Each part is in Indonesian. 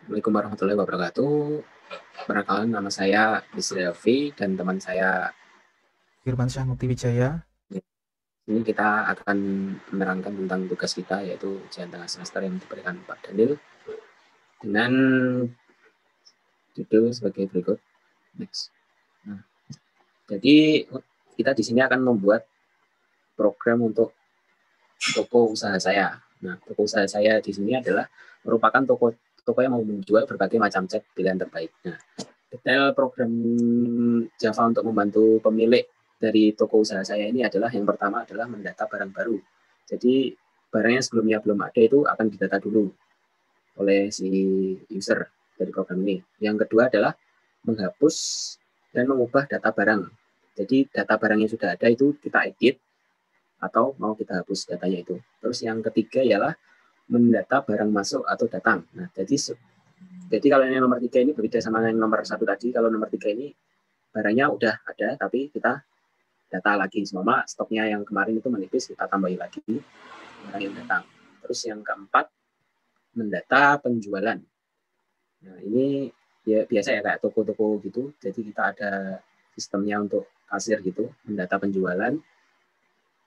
Assalamualaikum warahmatullahi wabarakatuh. Perkenalkan, nama saya Bisri dan teman saya. Firmansyah Mukti Wijaya. Ini kita akan menerangkan tentang tugas kita, yaitu ujian tengah semester yang diberikan Pak Daniel dengan judul sebagai berikut. Next. Nah, jadi kita di sini akan membuat program untuk toko usaha saya. Nah, toko usaha saya di sini adalah merupakan toko yang menjual berbagai macam cat pilihan terbaik. Nah, detail program Java untuk membantu pemilik dari toko usaha saya ini adalah yang pertama adalah mendata barang baru. Jadi barang yang sebelumnya belum ada itu akan didata dulu oleh si user dari program ini. Yang kedua adalah menghapus dan mengubah data barang. Jadi data barang yang sudah ada itu kita edit atau mau kita hapus datanya itu. Terus yang ketiga ialah mendata barang masuk atau datang. Nah, jadi kalau yang nomor 3 ini berbeda sama yang nomor 1 tadi. Kalau nomor 3 ini barangnya udah ada, tapi kita data lagi. Semua stoknya yang kemarin itu menipis, kita tambahin lagi barang yang datang. Terus yang keempat, mendata penjualan. Nah, ini ya biasa ya kayak toko-toko gitu. Jadi kita ada sistemnya untuk kasir gitu, mendata penjualan.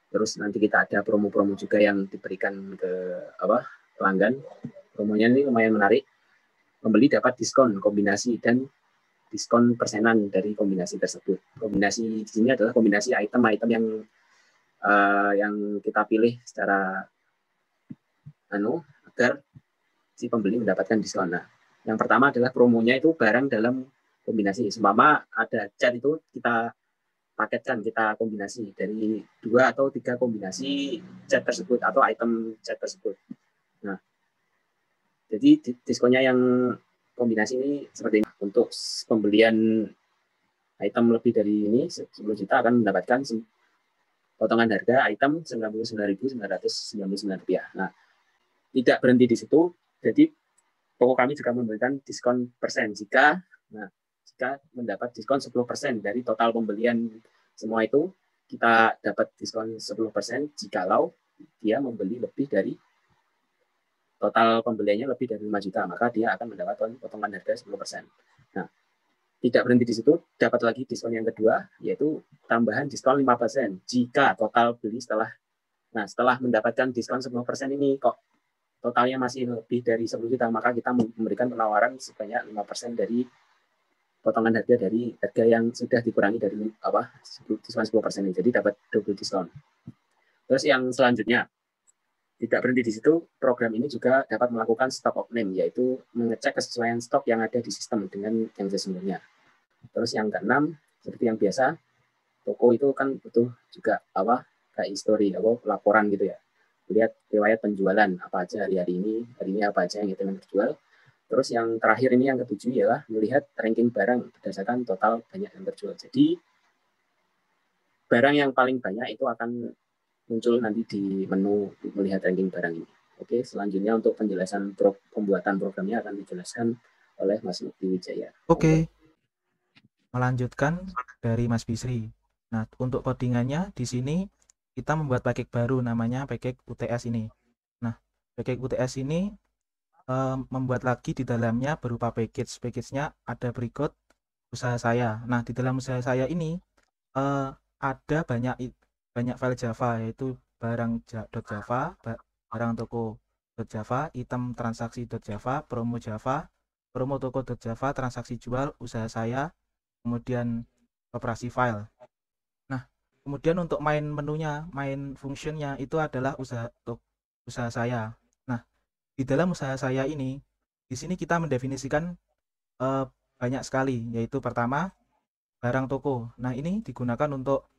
Terus nanti kita ada promo-promo juga yang diberikan ke pelanggan. Promonya ini lumayan menarik. Pembeli dapat diskon kombinasi dan diskon persenan dari kombinasi tersebut. Kombinasi di sini adalah kombinasi item-item yang kita pilih secara agar si pembeli mendapatkan diskon. Nah, yang pertama adalah promonya itu barang dalam kombinasi. Seumpama ada cat itu kita paketkan, kita kombinasi dari 2 atau 3 kombinasi cat tersebut atau item cat tersebut. Nah, jadi diskonnya yang kombinasi ini seperti ini. Untuk pembelian item lebih dari ini 10 juta akan mendapatkan potongan harga item Rp99.999. Nah, tidak berhenti di situ. Jadi toko kami juga memberikan diskon persen jika mendapat diskon 10% dari total pembelian semua itu, kita dapat diskon 10% jikalau dia membeli lebih dari total pembeliannya lebih dari 5 juta, maka dia akan mendapatkan potongan harga 10%. Nah, tidak berhenti di situ, dapat lagi diskon yang kedua, yaitu tambahan diskon 5% jika total beli setelah mendapatkan diskon 10% ini kok totalnya masih lebih dari 10 juta, maka kita memberikan penawaran sebanyak 5% dari potongan harga dari harga yang sudah dikurangi dari diskon 10% ini. Jadi dapat double diskon. Terus yang selanjutnya, tidak berhenti di situ, program ini juga dapat melakukan stock of name, yaitu mengecek kesesuaian stok yang ada di sistem dengan yang sesungguhnya. Terus yang keenam, seperti yang biasa, toko itu kan butuh juga kayak history, laporan gitu ya. Lihat riwayat penjualan apa aja hari ini apa aja yang kita terjual. Terus yang terakhir ini yang ketujuh ialah melihat ranking barang berdasarkan total banyak yang terjual. Jadi barang yang paling banyak itu akan muncul nanti di menu melihat ranking barang ini. Oke, selanjutnya untuk penjelasan pembuatan programnya akan dijelaskan oleh Mas Mukti Wijaya. Monggo. Oke, melanjutkan dari Mas Bisri. Nah, untuk codingannya di sini kita membuat package baru namanya package UTS ini. Nah, package UTS ini membuat lagi di dalamnya berupa package. Package-nya ada berikut usaha saya. Nah, di dalam usaha saya ini ada banyak file Java, yaitu barang.java, barang toko.java, item transaksi.java, promo Java, promo toko.java, transaksi jual, usaha saya, kemudian operasi file. Nah, kemudian untuk main functionnya itu adalah usaha saya. Nah, di dalam usaha saya ini, di sini kita mendefinisikan eh, banyak sekali, yaitu pertama barang toko. Nah, ini digunakan untuk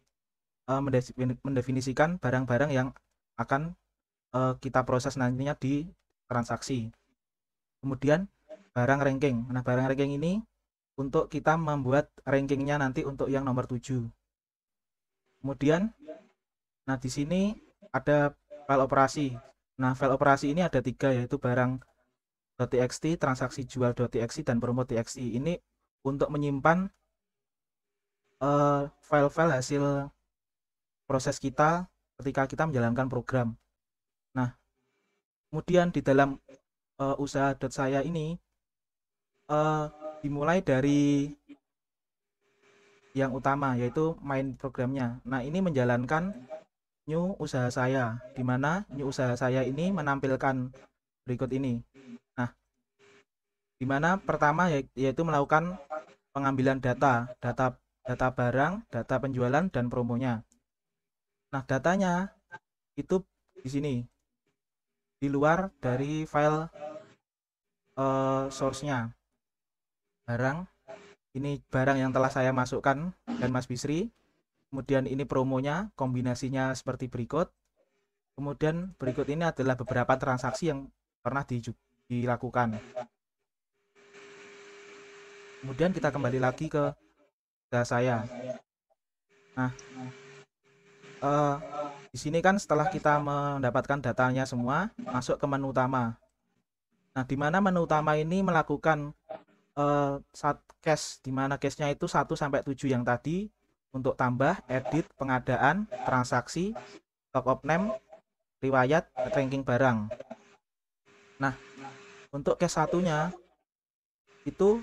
mendefinisikan barang-barang yang akan kita proses nantinya di transaksi. Kemudian barang ranking. Nah, barang ranking ini untuk kita membuat rankingnya nanti untuk yang nomor 7. Kemudian, nah di sini ada file operasi. Nah, file operasi ini ada 3, yaitu barang.txt, transaksi jual.txt, dan promo.txt. Ini untuk menyimpan file-file hasil proses kita ketika kita menjalankan program. Nah, kemudian di dalam usaha saya ini dimulai dari yang utama, yaitu main programnya. Nah, ini menjalankan new usaha saya, di mana new usaha saya ini menampilkan berikut ini. Nah, di mana pertama yaitu melakukan pengambilan data barang, data penjualan, dan promonya. Nah, datanya itu di sini, di luar dari file source-nya. Ini barang yang telah saya masukkan dan Mas Bisri. Kemudian ini promonya, kombinasinya seperti berikut. Kemudian berikut ini adalah beberapa transaksi yang pernah dilakukan. Kemudian kita kembali lagi ke data saya. Nah, di sini kan setelah kita mendapatkan datanya semua, masuk ke menu utama. Nah, di mana menu utama ini melakukan cache, di mana cache-nya itu 1 sampai 7 yang tadi, untuk tambah, edit, pengadaan, transaksi, stock of name, riwayat, ranking barang. Nah, untuk cache satunya itu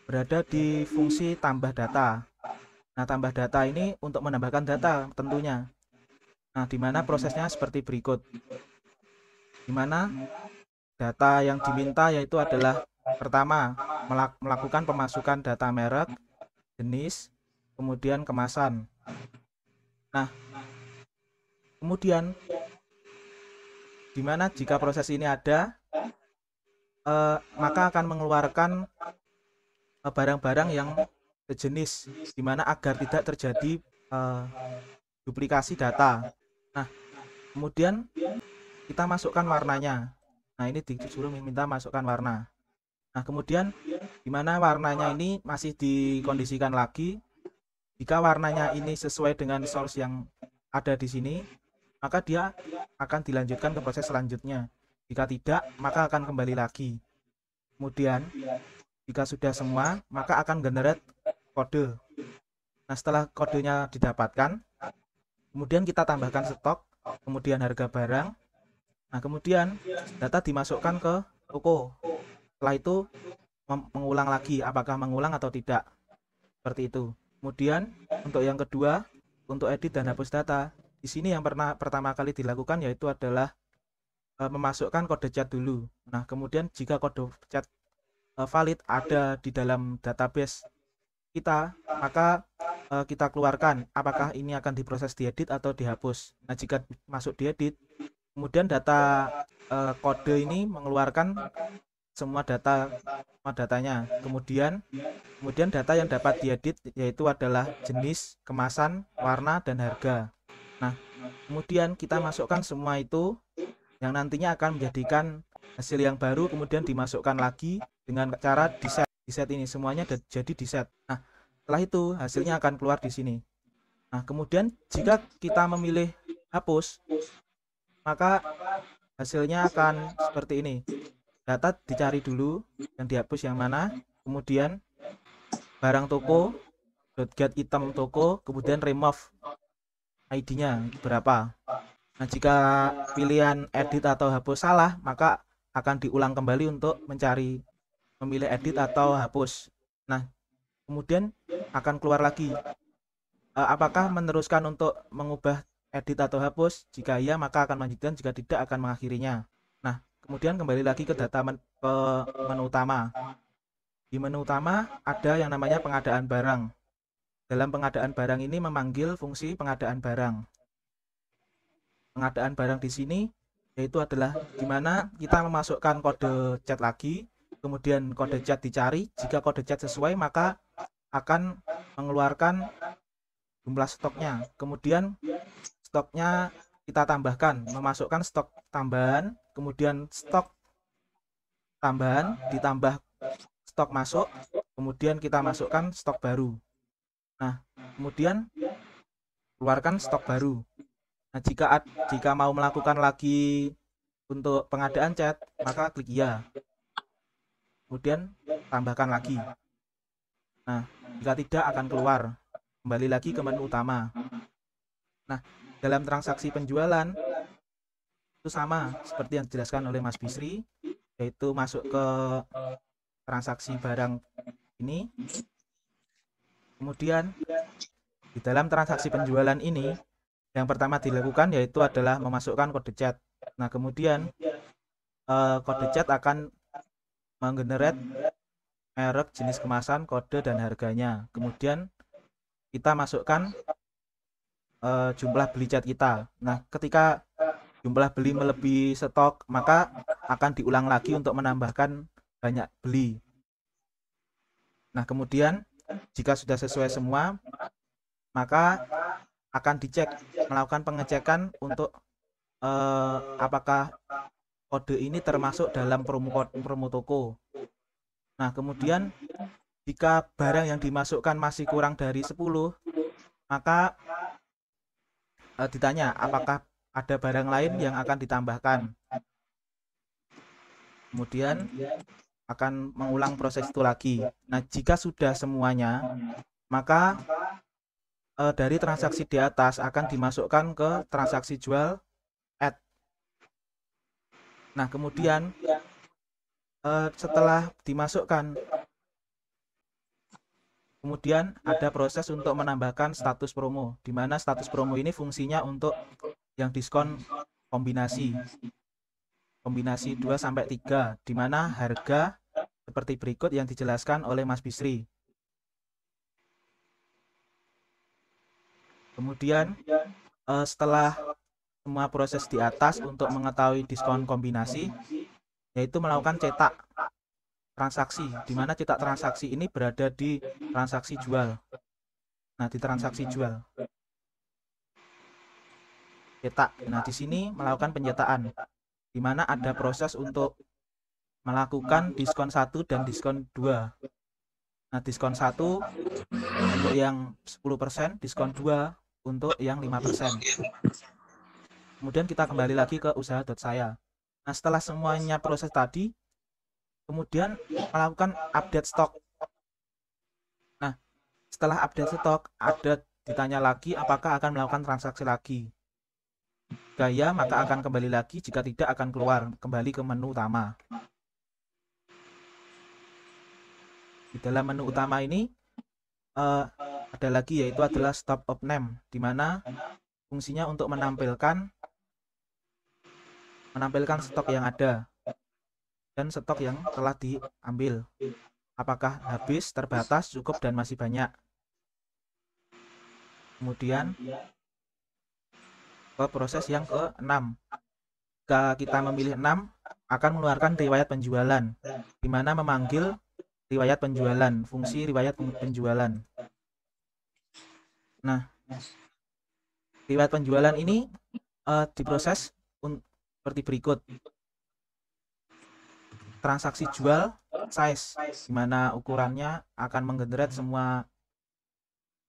berada di fungsi tambah data. Nah, tambah data ini untuk menambahkan data tentunya. Nah, di mana prosesnya seperti berikut. Di mana data yang diminta yaitu adalah pertama, melakukan pemasukan data merek, jenis, kemudian kemasan. Nah, kemudian di mana jika proses ini ada, maka akan mengeluarkan barang-barang yang sejenis, di mana agar tidak terjadi duplikasi data. Nah, kemudian kita masukkan warnanya. Nah, ini disuruh minta masukkan warna. Nah, kemudian di mana warnanya ini masih dikondisikan lagi. Jika warnanya ini sesuai dengan source yang ada di sini, maka dia akan dilanjutkan ke proses selanjutnya. Jika tidak, maka akan kembali lagi. Kemudian, jika sudah semua, maka akan generate kode. Nah, setelah kodenya didapatkan, kemudian kita tambahkan stok, kemudian harga barang. Nah, kemudian data dimasukkan ke toko. Setelah itu mengulang lagi, apakah mengulang atau tidak. Seperti itu. Kemudian untuk yang kedua, untuk edit dan hapus data, di sini yang pertama kali dilakukan yaitu adalah memasukkan kode chat dulu. Nah, kemudian jika kode chat valid ada di dalam database kita, maka kita keluarkan apakah ini akan diproses diedit atau dihapus. Nah, jika masuk diedit, kemudian data kode ini mengeluarkan semua datanya. Kemudian data yang dapat diedit yaitu adalah jenis, kemasan, warna, dan harga. Nah, kemudian kita masukkan semua itu yang nantinya akan menjadikan hasil yang baru, kemudian dimasukkan lagi dengan cara di set ini, semuanya jadi di set. Nah, setelah itu hasilnya akan keluar di sini. Nah, kemudian jika kita memilih hapus, maka hasilnya akan seperti ini. Data dicari dulu yang dihapus yang mana, kemudian barang toko, get item toko, kemudian remove ID-nya berapa. Nah, jika pilihan edit atau hapus salah, maka akan diulang kembali untuk mencari memilih edit atau hapus. Nah, kemudian akan keluar lagi apakah meneruskan untuk mengubah edit atau hapus. Jika iya, maka akan melanjutkan, jika tidak akan mengakhirinya. Nah, kemudian kembali lagi ke data ke menu utama. Di menu utama ada yang namanya pengadaan barang. Dalam pengadaan barang ini memanggil fungsi pengadaan barang. Pengadaan barang di sini yaitu adalah di mana kita memasukkan kode chat lagi, kemudian kode chat dicari. Jika kode chat sesuai, maka akan mengeluarkan jumlah stoknya. Kemudian stoknya kita tambahkan, memasukkan stok tambahan, kemudian stok tambahan ditambah stok masuk, kemudian kita masukkan stok baru. Nah, kemudian keluarkan stok baru. Nah, jika mau melakukan lagi untuk pengadaan chat, maka klik ya. Kemudian tambahkan lagi. Nah, jika tidak akan keluar. Kembali lagi ke menu utama. Nah, dalam transaksi penjualan itu sama seperti yang dijelaskan oleh Mas Bisri, yaitu masuk ke transaksi barang ini. Kemudian di dalam transaksi penjualan ini yang pertama dilakukan yaitu adalah memasukkan kode chat. Nah, kemudian kode chat akan menggenerate merek, jenis kemasan, kode, dan harganya. Kemudian kita masukkan jumlah beli chat kita. Nah, ketika jumlah beli melebihi stok, maka akan diulang lagi untuk menambahkan banyak beli. Nah, kemudian jika sudah sesuai semua, maka akan dicek, melakukan pengecekan untuk apakah kode ini termasuk dalam promo toko. Nah, kemudian jika barang yang dimasukkan masih kurang dari 10, maka ditanya apakah ada barang lain yang akan ditambahkan. Kemudian akan mengulang proses itu lagi. Nah, jika sudah semuanya, maka dari transaksi di atas akan dimasukkan ke transaksi jual add. Nah, kemudian setelah dimasukkan, kemudian ada proses untuk menambahkan status promo, di mana status promo ini fungsinya untuk yang diskon kombinasi 2-3, di mana harga seperti berikut yang dijelaskan oleh Mas Bisri. Kemudian setelah semua proses di atas untuk mengetahui diskon kombinasi, yaitu melakukan cetak transaksi, di mana cetak transaksi ini berada di transaksi jual. Nah, di transaksi jual cetak. Nah, di sini melakukan pencetaan, di mana ada proses untuk melakukan diskon 1 dan diskon 2. Nah, diskon 1 untuk yang 10%, diskon 2 untuk yang 5%. Kemudian kita kembali lagi ke usaha.saya. Nah, setelah semuanya proses tadi, kemudian melakukan update stok. Nah, setelah update stok, ada ditanya lagi apakah akan melakukan transaksi lagi. Jika ya, maka akan kembali lagi, jika tidak akan keluar kembali ke menu utama. Di dalam menu utama ini ada lagi, yaitu adalah stop of name, di mana fungsinya untuk menampilkan stok yang ada dan stok yang telah diambil, apakah habis, terbatas, cukup, dan masih banyak. Kemudian ke proses yang ke-6. Jika kita memilih 6, akan mengeluarkan riwayat penjualan, di mana memanggil riwayat penjualan, fungsi riwayat penjualan. Nah, riwayat penjualan ini diproses seperti berikut. Transaksi jual size, di mana ukurannya akan menggenerate semua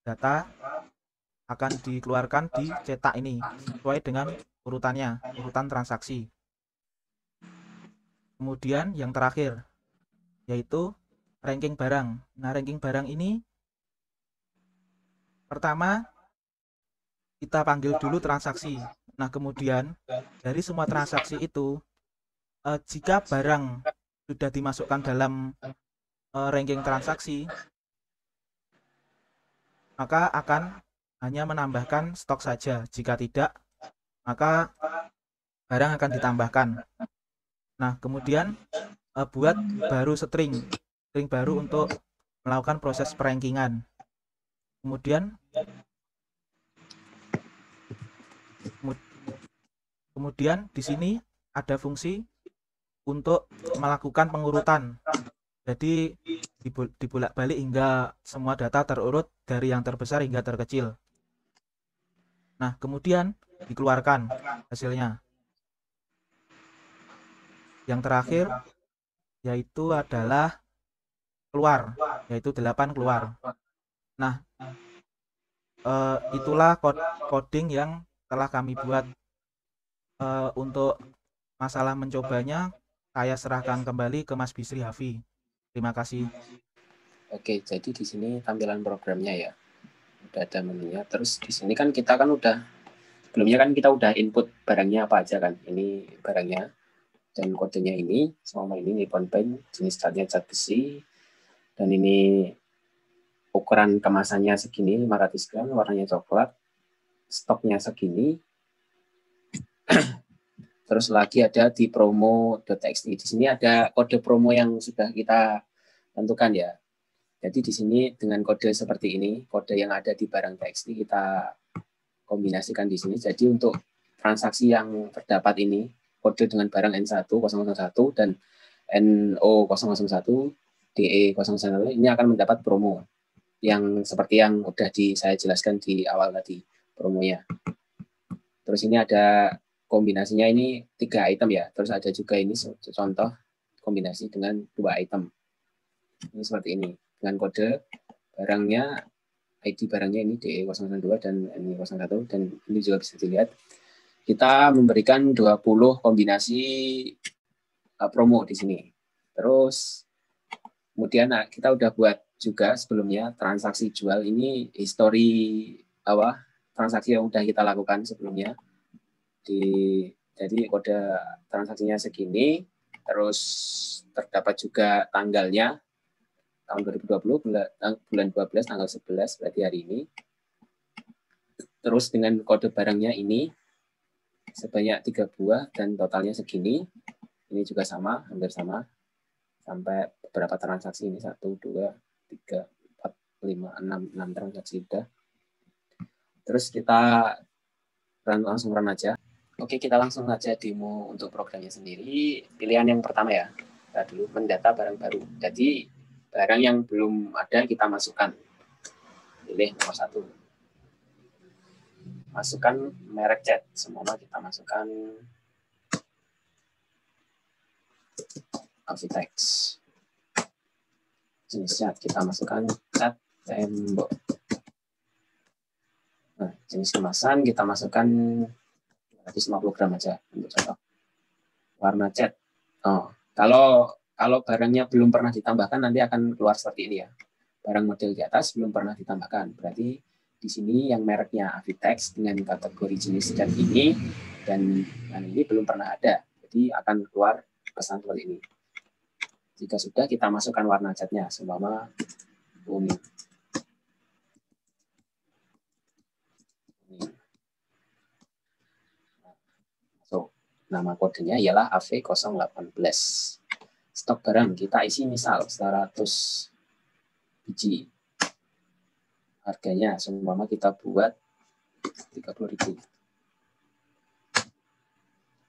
data, akan dikeluarkan di cetak ini sesuai dengan urutannya, urutan transaksi. Kemudian yang terakhir yaitu ranking barang. Nah, ranking barang ini pertama kita panggil dulu transaksi. Nah, kemudian dari semua transaksi itu, jika barang sudah dimasukkan dalam ranking transaksi, maka akan hanya menambahkan stok saja. Jika tidak, maka barang akan ditambahkan. Nah, kemudian buat baru string baru untuk melakukan proses perankingan. Kemudian di sini ada fungsi untuk melakukan pengurutan. Jadi dibolak-balik hingga semua data terurut dari yang terbesar hingga terkecil. Nah, kemudian dikeluarkan hasilnya. Yang terakhir yaitu adalah keluar, yaitu 8 keluar. Nah, itulah coding yang telah kami buat. Untuk masalah mencobanya, saya serahkan kembali ke Mas Bisri Hafi. Terima kasih. Oke, jadi di sini tampilan programnya ya. Udah ada menunya. Terus di sini kan kita kan udah sebelumnya kan kita udah input barangnya apa aja kan. Ini barangnya. dan kodenya ini, semua ini Nippon Paint, jenis catnya cat besi, dan ini ukuran kemasannya segini, 500 gram, warnanya coklat, stoknya segini. Terus lagi ada di promo.txt. Di sini ada kode promo yang sudah kita tentukan ya. Jadi di sini dengan kode seperti ini, kode yang ada di barang TXT kita kombinasikan di sini. Jadi untuk transaksi yang terdapat ini, kode dengan barang N1001 dan NO001, DE001 ini akan mendapat promo yang seperti yang udah saya jelaskan di awal tadi promonya. Terus ini ada kombinasinya ini 3 item ya. Terus ada juga ini contoh kombinasi dengan 2 item. Ini seperti ini dengan kode barangnya, ID barangnya ini DE002 dan NI01, dan ini juga bisa dilihat kita memberikan 20 kombinasi promo di sini. Terus kemudian kita udah buat juga sebelumnya transaksi jual ini, history transaksi yang udah kita lakukan sebelumnya. Jadi kode transaksinya segini, terus terdapat juga tanggalnya tahun 2020 bulan 12 tanggal 11 berarti hari ini. Terus dengan kode barangnya ini sebanyak 3 buah dan totalnya segini. Ini juga sama, hampir sama. Sampai beberapa transaksi ini 1 2 3 4 5 6 transaksi sudah. Terus kita langsung run aja. Oke, kita langsung aja demo untuk programnya sendiri. Pilihan yang pertama ya. Kita dulu mendata barang baru. Jadi barang yang belum ada kita masukkan. Pilih nomor 1. Masukkan merek cat. Semua kita masukkan Avitex. Jenisnya kita masukkan cat tembok. Nah, jenis kemasan kita masukkan 250 gram aja untuk contoh. Warna cat. Kalau barangnya belum pernah ditambahkan nanti akan keluar seperti ini ya. Barang model di atas belum pernah ditambahkan. Berarti di sini yang mereknya Avitex dengan kategori jenis cat ini dan ini belum pernah ada. Jadi akan keluar pesan seperti ini. Jika sudah kita masukkan warna catnya, seumpama kuning. So, nama kodenya ialah AV018. Stok barang kita isi misal 100 biji. Harganya seumpama kita buat 30.000.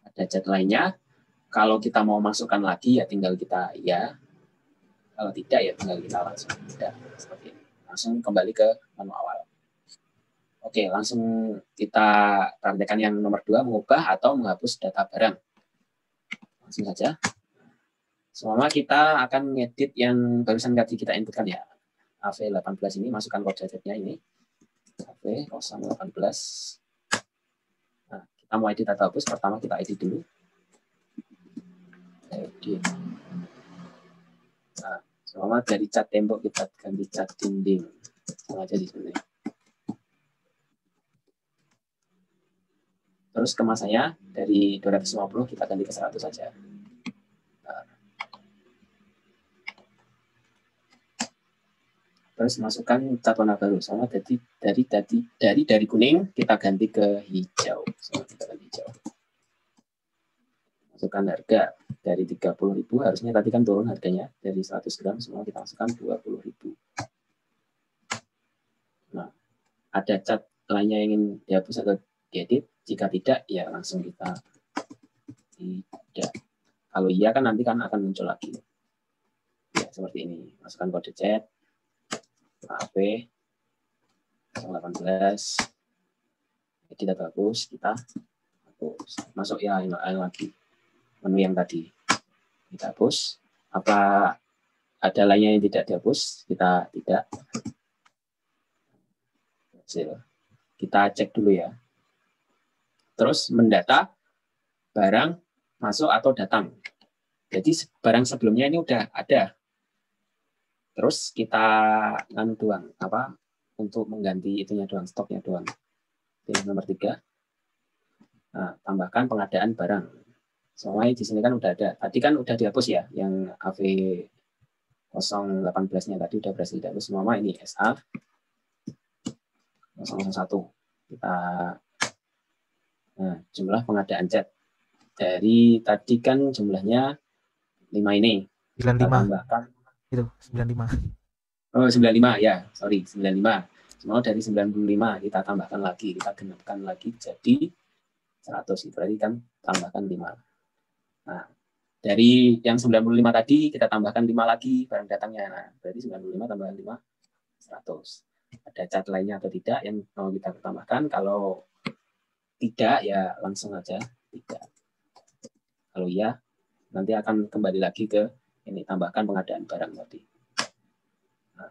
Ada cat lainnya. Kalau kita mau masukkan lagi ya tinggal kita ya. Kalau tidak ya tinggal kita langsung tidak seperti ini. Langsung kembali ke menu awal. Oke, langsung kita praktekkan yang nomor 2, mengubah atau menghapus data barang. Langsung saja. Selama kita akan ngedit yang barusan tadi kita inputkan ya. AV18 ini, masukkan kode cat-nya ini. AV018. Nah, kita mau edit atau hapus, pertama kita edit dulu. Edit. Nah, selama dari cat tembok kita ganti cat dinding. Sama aja di sini. Terus kemasannya dari 250 kita ganti ke 100 saja. Nah. Terus masukkan cat warna baru, sama dari kuning kita ganti ke hijau. Sama kita ganti hijau. Masukkan harga dari 30.000, harusnya tadi kan turun harganya dari 100 gram, semua kita masukkan 20.000. Nah, ada cat lainnya yang ingin dihapus atau diedit? Jika tidak, ya langsung kita tidak. Kalau iya kan nanti kan akan muncul lagi. Ya, seperti ini. Masukkan kode cat, AV 018, edit atau hapus, kita hapus. Masuk ya yang lagi. Menu yang tadi kita hapus. Apa ada lainnya yang tidak dihapus? Kita tidak. Kita cek dulu ya. Terus mendata barang masuk atau datang. Jadi barang sebelumnya ini udah ada. Terus kita doang untuk mengganti itunya doang, stoknya doang. Pilih nomor 3. Nah, tambahkan pengadaan barang. Soalnya di sini kan udah ada. Tadi kan udah dihapus ya, yang AV 018-nya tadi udah berhasil dihapus semua. Ini SA 001. Kita jumlah pengadaan chat. Dari tadi kan jumlahnya 5 ini. 95. Kita tambahkan. Itu 95. Oh, 95 ya, sorry, 95. Semua dari 95 kita tambahkan lagi, kita genapkan lagi jadi 100. Itu berarti kan tambahkan 5. Nah, dari yang 95 tadi kita tambahkan 5 lagi barang datangnya. Nah, berarti 95 tambahkan 5, 100. Ada cat lainnya atau tidak yang mau kita tambahkan? Kalau tidak ya langsung aja tidak. Kalau iya, nanti akan kembali lagi ke ini, tambahkan pengadaan barang tadi. Nah,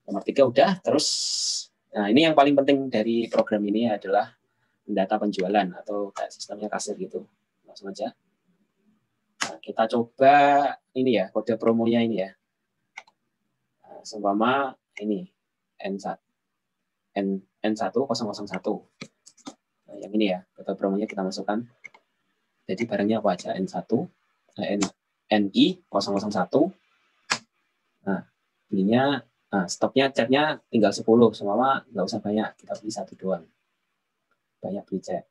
nomor 3 udah. Terus, nah ini yang paling penting dari program ini adalah data penjualan atau kayak sistemnya kasir gitu. Langsung aja. Nah, kita coba ini ya, kode promonya ini ya. Nah, seumpama ini N1001. Nah, yang ini ya, kode promonya kita masukkan. Jadi barangnya apa aja? NI 001. Nah, belinya, nah, stoknya catnya tinggal 10. Semua nggak usah banyak, kita beli 1 doang. Banyak beli cat.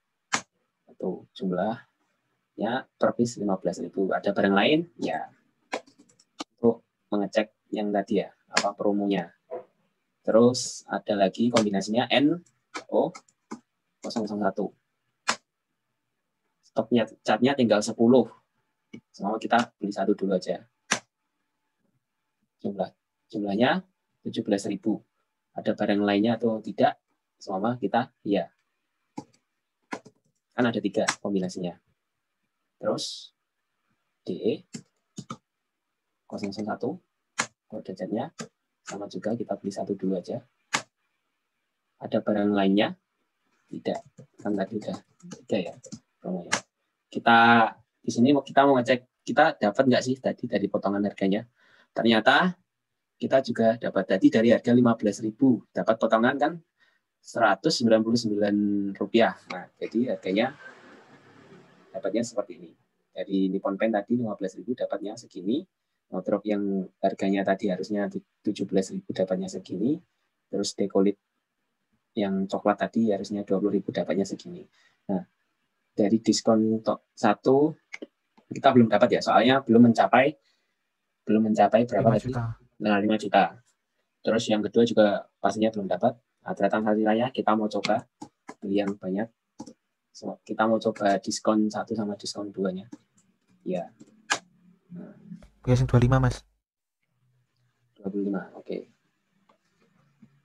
Itu jumlahnya per piece 15.000. Ada barang lain? Ya, untuk mengecek yang tadi ya, apa promonya. Terus ada lagi kombinasinya NO 001. Stoknya catnya tinggal 10. Semua kita beli 1 dulu aja. Jumlahnya 17.000. Ada barang lainnya atau tidak? Semua kita iya. Kan ada 3 kombinasinya. Terus DE 001 kode catnya sama juga, kita beli 1 dulu aja. Ada barang lainnya? Tidak. Kan tadi udah 3 ya promonya. Kita di sini kita mau ngecek kita dapat nggak sih tadi dari potongan harganya. Ternyata kita juga dapat tadi dari harga 15.000, dapat potongan kan Rp199. Nah, jadi harganya dapatnya seperti ini. Dari Nippon Paint tadi 15.000 dapatnya segini. Wardrobe yang harganya tadi harusnya 17.000 dapatnya segini. Terus Decolit yang coklat tadi harusnya 20.000 dapatnya segini. Nah, dari diskon 1 kita belum dapat ya, soalnya belum mencapai berapa 5 tadi? juta. Nah, 5 juta. Terus yang kedua juga pastinya belum dapat. Nah, transaksi lainnya kita mau coba beli yang banyak. So, kita mau coba diskon 1 sama diskon 2-nya. Ya. Nah, Biasanya 25, Mas. 25. Oke.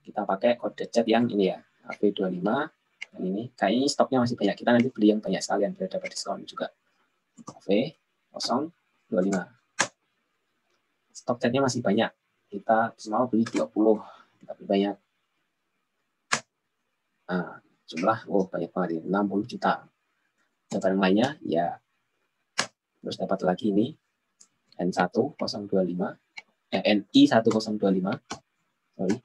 Kita pakai kode chat yang ini ya, AP25. Dan ini kayaknya stoknya masih banyak. Kita nanti beli yang banyak sekalian biar dapat diskon juga. AP025. Stok chatnya masih banyak. Kita semua beli 20. Kita beli banyak. Nah, jumlah banyak banget ini, 60 juta. Ada barang lainnya ya. Terus dapat lagi ini N1025, NI1025. Sorry.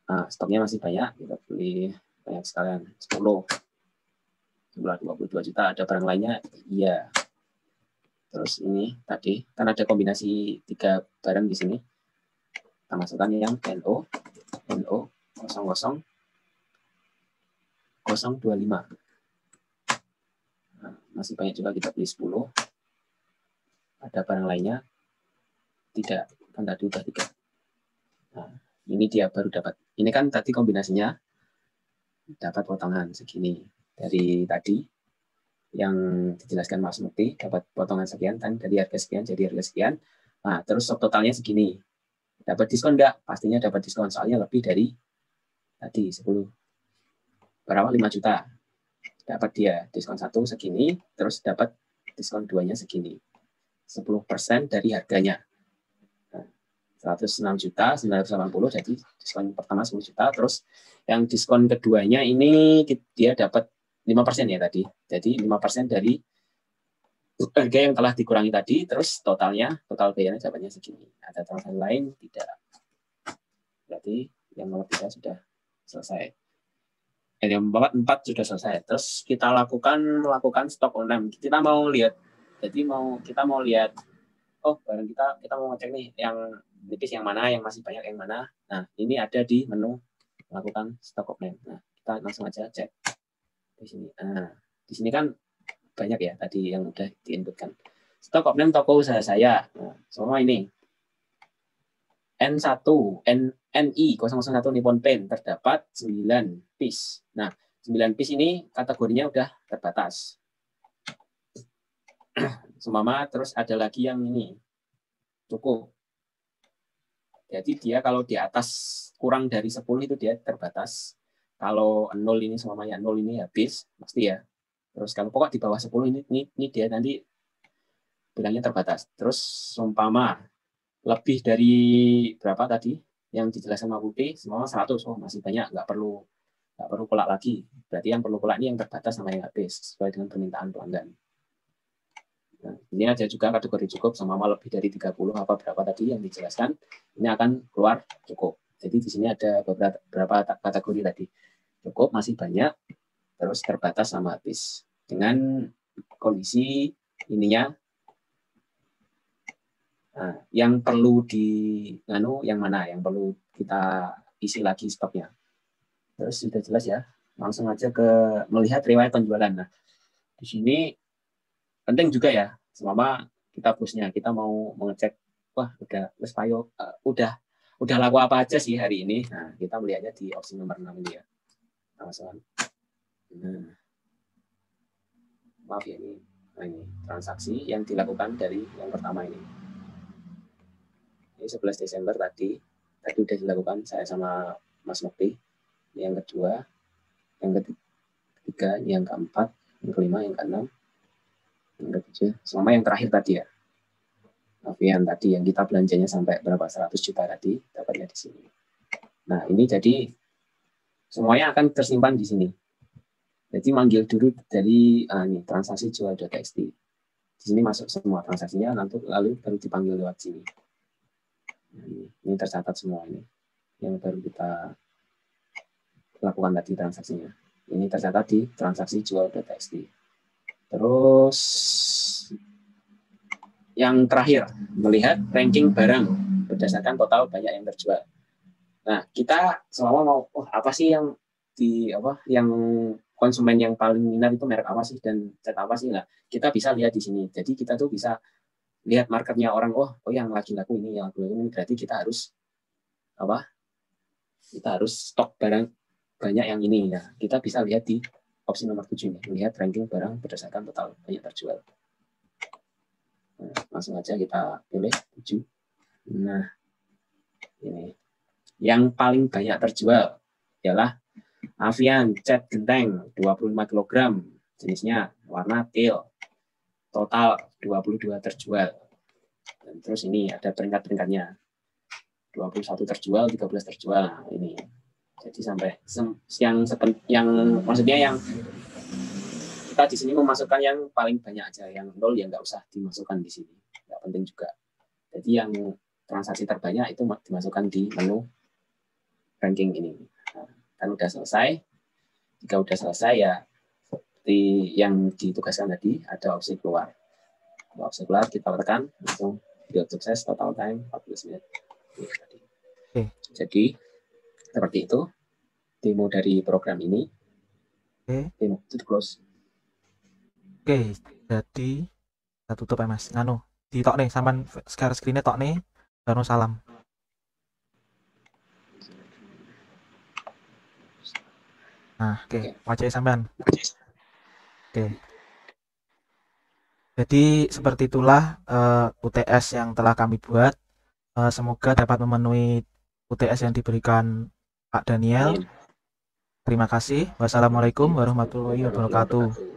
Nah, stoknya masih banyak, kita beli banyak sekalian, 10. Jumlah 22 juta. Ada barang lainnya? Iya. Terus ini tadi kan ada kombinasi 3 barang di sini. Kita masukkan yang NO 00025. Nah, masih banyak juga, kita beli 10. Ada barang lainnya? Tidak, kan tadi udah 3. Nah, ini dia baru dapat. Ini kan tadi kombinasinya dapat potongan segini. Dari tadi yang dijelaskan Mas Mukti, dapat potongan sekian, kan dari harga sekian jadi harga sekian. Nah, terus totalnya segini. Dapat diskon enggak? Pastinya dapat diskon, soalnya lebih dari tadi 10. Berapa? 5 juta. Dapat dia diskon 1 segini, terus dapat diskon 2-nya segini. 10% dari harganya. 106 juta 980, jadi diskon pertama 10 juta, terus yang diskon keduanya ini dia dapat 5% ya tadi. Jadi 5% dari harga yang telah dikurangi tadi, terus total bayarnya dapatnya segini. Ada transaksi lain? Tidak. Berarti yang nomor 3 sudah selesai. 4 sudah selesai. Terus kita melakukan stock on-time. Kita mau lihat, jadi kita mau lihat, oh barang kita mau ngecek nih yang nipis yang mana, yang masih banyak yang mana. Nah ini ada di menu melakukan stock on-time. Nah kita langsung aja cek di sini. Nah di sini kan banyak ya tadi yang udah diinputkan. Stock on-time toko usaha saya. Nah, semua ini. N1, NI 001 Nippon Paint terdapat 9 piece. Nah, 9 piece ini kategorinya udah terbatas. Semama, terus ada lagi yang ini, cukup. Jadi dia kalau di atas kurang dari 10 itu dia terbatas. Kalau 0 ini semuanya 0 ini habis, pasti ya. Terus kalau pokok di bawah 10 ini dia nanti bilangnya terbatas. Terus umpama lebih dari berapa tadi yang dijelaskan sama Budi, semua 100, oh masih banyak, nggak perlu kolak lagi. Berarti yang perlu kolak ini yang terbatas sama yang habis sesuai dengan permintaan pelanggan. Nah, ini ada juga kategori cukup sama lebih dari 30 apa berapa tadi yang dijelaskan, ini akan keluar cukup. Jadi di sini ada beberapa kategori tadi. Cukup, masih banyak, terus terbatas sama habis. Dengan kondisi ininya, nah, yang perlu yang mana, yang perlu kita isi lagi stoknya. Terus sudah jelas ya, langsung aja ke melihat riwayat penjualan. Nah, di sini penting juga ya, selama kita pushnya, kita mau mengecek, wah udah laku apa aja sih hari ini. Nah, kita melihatnya di opsi nomor 6 ini ya. Nah, maaf ya ini. Nah, ini transaksi yang dilakukan dari yang pertama ini. Ini 11 Desember tadi udah dilakukan saya sama Mas Mukti. Yang kedua, yang ketiga, yang keempat, yang kelima, yang keenam, yang ketujuh, sama yang terakhir tadi ya. Alfian tadi yang kita belanjanya sampai berapa 100 juta tadi dapatnya di sini. Nah ini jadi semuanya akan tersimpan di sini. Jadi manggil dulu dari ini transaksi jual.txt. Di sini masuk semua transaksinya, lalu baru dipanggil lewat sini. Nah, ini tercatat semua ini yang baru kita lakukan tadi transaksinya. Ini tercatat di transaksi jual.txt. Terus yang terakhir, melihat ranking barang berdasarkan total banyak yang terjual. Nah, kita selama mau, apa sih yang yang konsumen yang paling minat itu merek apa sih dan cat apa sih? Nah, kita bisa lihat di sini. Jadi kita tuh bisa lihat marketnya orang, yang lagi laku ini, yang laku ini, berarti kita harus kita harus stok barang banyak yang ini ya. Kita bisa lihat di opsi nomor 7 ini, melihat ranking barang berdasarkan total banyak terjual. Nah, langsung aja kita pilih 7. Nah, ini yang paling banyak terjual ialah Avian cat genteng 25 kg, jenisnya warna teal, total 22 terjual. Dan terus ini ada peringkat-peringkatnya, 21 terjual, 13 terjual. Nah, ini jadi sampai yang maksudnya yang kita di sini memasukkan yang paling banyak aja, yang 0 ya nggak usah dimasukkan di sini, nggak penting juga. Jadi yang transaksi terbanyak itu dimasukkan di menu ranking ini. Nah, kan udah selesai. Jika udah selesai ya seperti yang ditugaskan tadi, ada opsi keluar. Kalau opsi keluar kita tekan langsung build sukses, total time 14 menit. Oke. Jadi seperti itu demo dari program ini. Demo itu close. Oke, jadi kita tutup ya Mas. Di tok nih, sampan share screen-nya tok nih, baru salam. Nah, oke, wajah sampean. Oke. Jadi seperti itulah UTS yang telah kami buat. Semoga dapat memenuhi UTS yang diberikan Pak Daniel. Terima kasih. Wassalamualaikum warahmatullahi wabarakatuh.